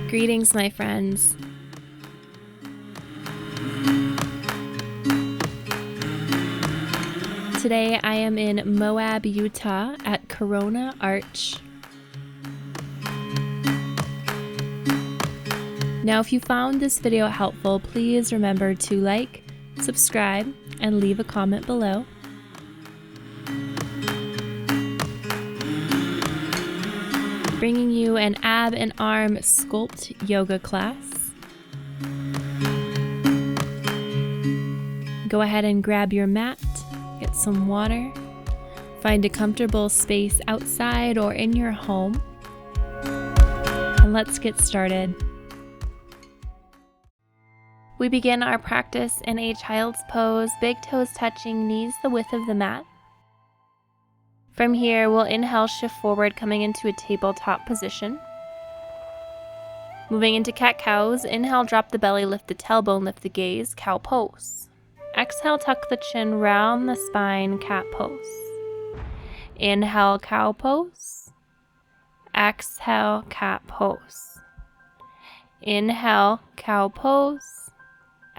Greetings, my friends. Today I am in Moab, Utah at Corona Arch. Now, if you found this video helpful, please remember to like, subscribe, and leave a comment below. Bringing you an ab and arm sculpt yoga class. Go ahead and grab your mat, get some water, find a comfortable space outside or in your home, and let's get started. We begin our practice in a child's pose, big toes touching, knees the width of the mat. From here, we'll inhale, shift forward, coming into a tabletop position. Moving into cat-cows, inhale, drop the belly, lift the tailbone, lift the gaze, cow pose. Exhale, tuck the chin, round the spine, cat pose. Inhale, cow pose. Exhale, cat pose. Inhale, cow pose.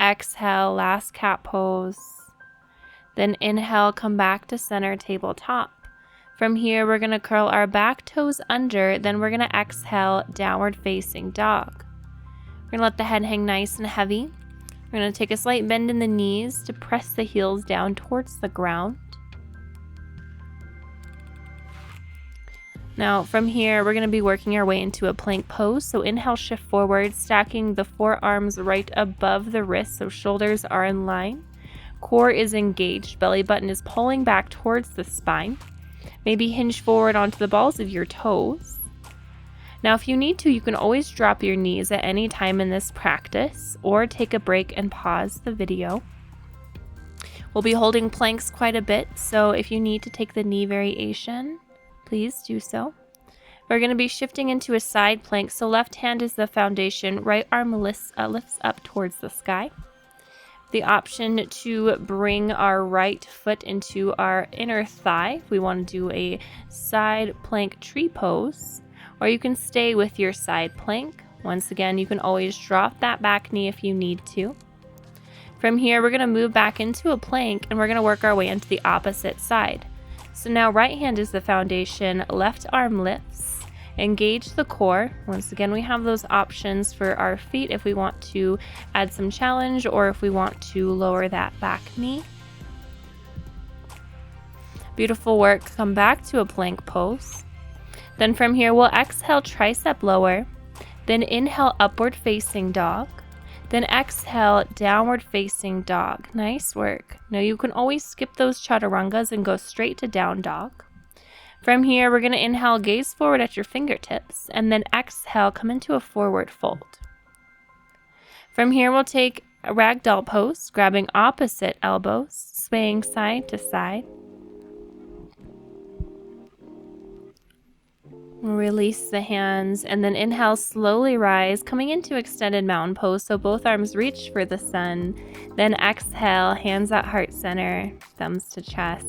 Exhale, last cat pose. Then inhale, come back to center tabletop. From here, we're going to curl our back toes under, then we're going to exhale, downward facing dog. We're going to let the head hang nice and heavy. We're going to take a slight bend in the knees to press the heels down towards the ground. Now, from here, we're going to be working our way into a plank pose. So inhale, shift forward, stacking the forearms right above the wrists so shoulders are in line. Core is engaged, belly button is pulling back towards the spine. Maybe hinge forward onto the balls of your toes. Now, if you need to, you can always drop your knees at any time in this practice or take a break and pause the video. We'll be holding planks quite a bit, so if you need to take the knee variation, please do so. We're going to be shifting into a side plank, so left hand is the foundation, right arm lifts up towards the sky. The option to bring our right foot into our inner thigh if we want to do a side plank tree pose, or you can stay with your side plank. Once again, you can always drop that back knee if you need to. From here, we're going to move back into a plank and we're going to work our way into the opposite side. So now right hand is the foundation, left arm lifts, engage the core. Once again, we have those options for our feet if we want to add some challenge or if we want to lower that back knee. Beautiful work. Come back to a plank pose. Then from here, we'll exhale, tricep lower, then inhale, upward facing dog, then exhale, downward facing dog. Nice work. Now you can always skip those chaturangas and go straight to down dog. From here, we're going to inhale, gaze forward at your fingertips, and then exhale, come into a forward fold. From here, we'll take a ragdoll pose, grabbing opposite elbows, swaying side to side. Release the hands, and then inhale, slowly rise, coming into extended mountain pose, so both arms reach for the sun. Then exhale, hands at heart center, thumbs to chest.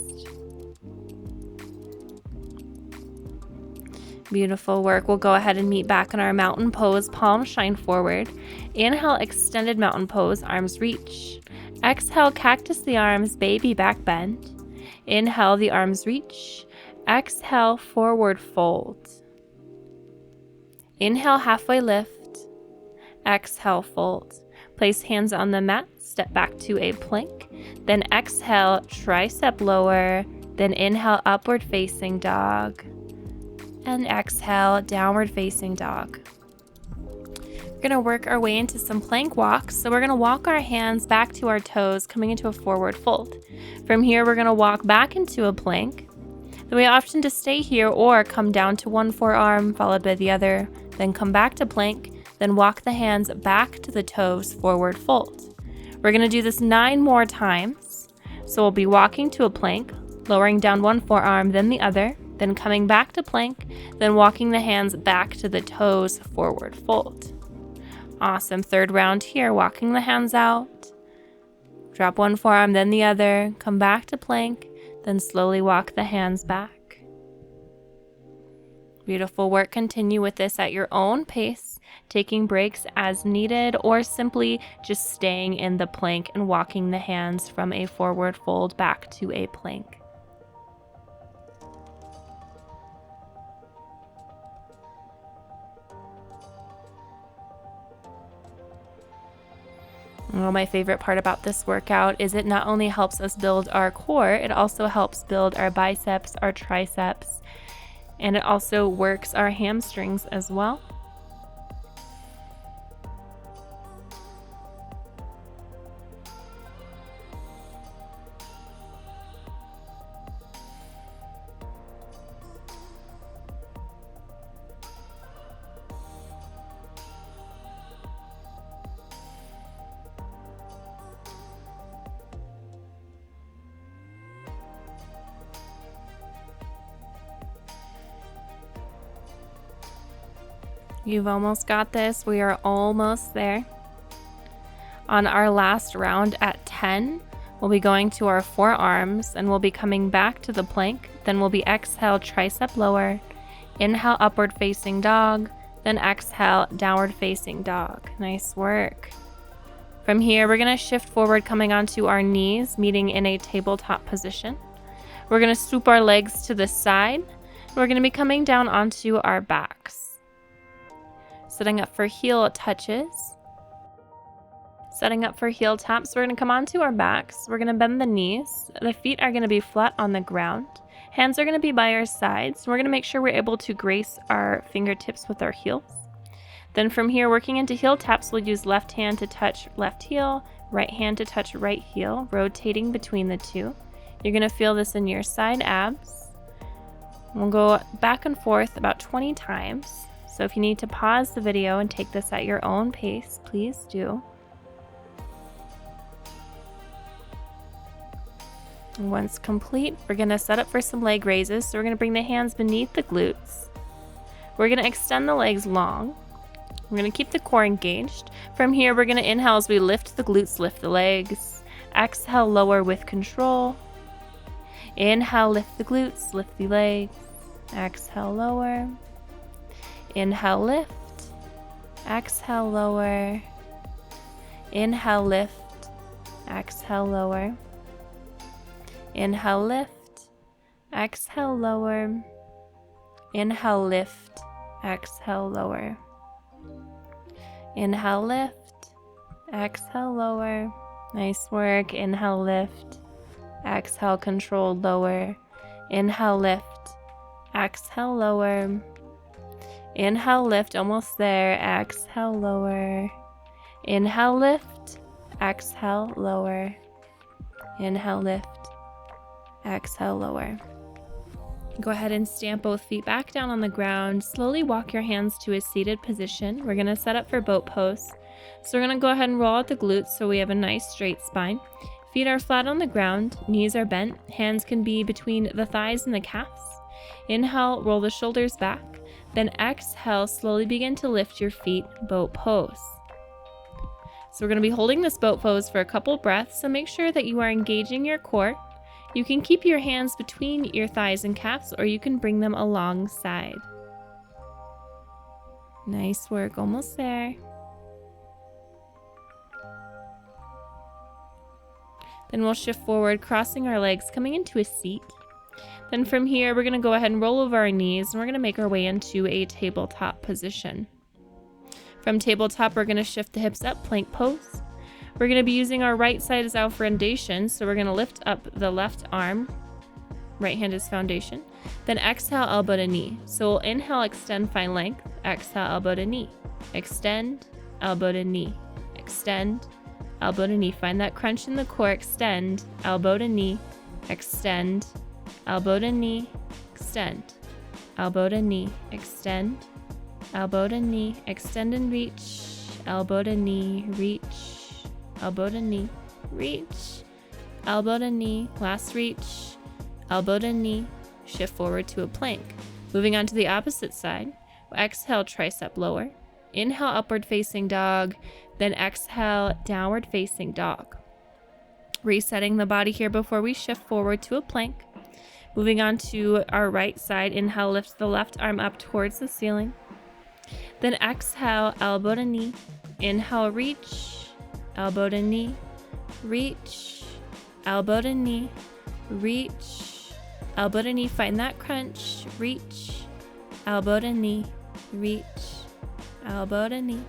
Beautiful work. We'll go ahead and meet back in our mountain pose, palms shine forward. Inhale, extended mountain pose, arms reach. Exhale, cactus the arms, baby back bend. Inhale, the arms reach. Exhale, forward fold. Inhale, halfway lift. Exhale, fold. Place hands on the mat, step back to a plank. Then exhale, tricep lower. Then inhale, upward facing dog. And exhale, downward facing dog. We're going to work our way into some plank walks. So we're going to walk our hands back to our toes, coming into a forward fold. From here, we're going to walk back into a plank. Then we have option to stay here or come down to one forearm, followed by the other, then come back to plank, then walk the hands back to the toes, forward fold. We're going to do this 9 more times. So we'll be walking to a plank, lowering down one forearm, then the other, then coming back to plank, then walking the hands back to the toes, forward fold. Awesome. 3rd round here, walking the hands out, drop one forearm, then the other, come back to plank, then slowly walk the hands back. Beautiful work. Continue with this at your own pace, taking breaks as needed, or simply just staying in the plank and walking the hands from a forward fold back to a plank. Well, my favorite part about this workout is it not only helps us build our core, it also helps build our biceps, our triceps, and it also works our hamstrings as well. You've almost got this. We are almost there. On our last round at 10, we'll be going to our forearms and we'll be coming back to the plank. Then we'll be exhale, tricep lower, inhale, upward facing dog, then exhale, downward facing dog. Nice work. From here, we're gonna shift forward, coming onto our knees, meeting in a tabletop position. We're gonna swoop our legs to the side. We're gonna be coming down onto our backs. Setting up for heel touches. Setting up for heel taps. We're going to come onto our backs. We're going to bend the knees. The feet are going to be flat on the ground. Hands are going to be by our sides. We're going to make sure we're able to grace our fingertips with our heels. Then from here, working into heel taps, we'll use left hand to touch left heel, right hand to touch right heel, rotating between the two. You're going to feel this in your side abs. We'll go back and forth about 20 times. So if you need to pause the video and take this at your own pace, please do. Once complete, we're going to set up for some leg raises. So we're going to bring the hands beneath the glutes. We're going to extend the legs long. We're going to keep the core engaged. From here, we're going to inhale as we lift the glutes, lift the legs. Exhale, lower with control. Inhale, lift the glutes, lift the legs. Exhale, lower. Inhale, lift. Exhale, lower. Inhale, lift. Exhale, lower. Inhale, lift. Exhale, lower. Inhale, lift. Exhale, lower. Inhale, lift. Exhale, lower. Nice work. Inhale, lift. Exhale, controlled, lower. Inhale, lift. Exhale, lower. Inhale, lift, almost there. Exhale, lower. Inhale, lift. Exhale, lower. Inhale, lift. Exhale, lower. Go ahead and stamp both feet back down on the ground. Slowly walk your hands to a seated position. We're going to set up for boat pose. So we're going to go ahead and roll out the glutes so we have a nice straight spine. Feet are flat on the ground. Knees are bent. Hands can be between the thighs and the calves. Inhale, roll the shoulders back. Then exhale, slowly begin to lift your feet, boat pose. So we're going to be holding this boat pose for a couple breaths, so make sure that you are engaging your core. You can keep your hands between your thighs and calves, or you can bring them alongside. Nice work, almost there. Then we'll shift forward, crossing our legs, coming into a seat. Then from here, we're going to go ahead and roll over our knees, and we're going to make our way into a tabletop position. From tabletop, we're going to shift the hips up, plank pose. We're going to be using our right side as our foundation, so we're going to lift up the left arm. Right hand is foundation. Then exhale, elbow to knee. So we'll inhale, extend, find length. Exhale, elbow to knee. Extend, elbow to knee. Extend, elbow to knee. Find that crunch in the core. Extend, elbow to knee. Extend, elbow to knee, extend, elbow to knee, extend, elbow to knee, extend and reach, elbow to knee, reach, elbow to knee, reach, elbow to knee, last reach, elbow to knee, shift forward to a plank. Moving on to the opposite side, exhale, tricep lower, inhale, upward facing dog, then exhale, downward facing dog. Resetting the body here before we shift forward to a plank. Moving on to our right side, inhale, lift the left arm up towards the ceiling. Then exhale, elbow to knee. Inhale, reach, elbow to knee, reach, elbow to knee, reach, elbow to knee. Find that crunch, reach, elbow to knee, reach, elbow to knee.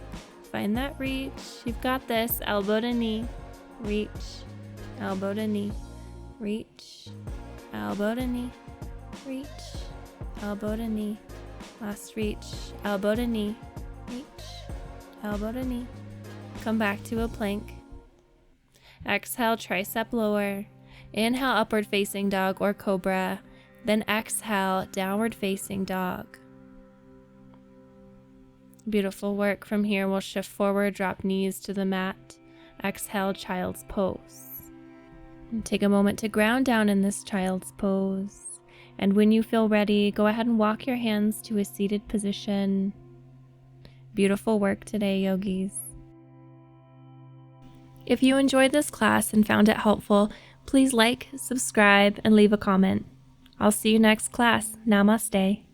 Find that reach. You've got this. Elbow to knee, reach, elbow to knee, reach, elbow to knee, reach, elbow to knee. Last reach, elbow to knee, reach, elbow to knee. Come back to a plank. Exhale, tricep lower. Inhale, upward facing dog or cobra. Then exhale, downward facing dog. Beautiful work. From here, we'll shift forward, drop knees to the mat. Exhale, child's pose. And take a moment to ground down in this child's pose. And when you feel ready, go ahead and walk your hands to a seated position. Beautiful work today, yogis. If you enjoyed this class and found it helpful, please like, subscribe, and leave a comment. I'll see you next class. Namaste.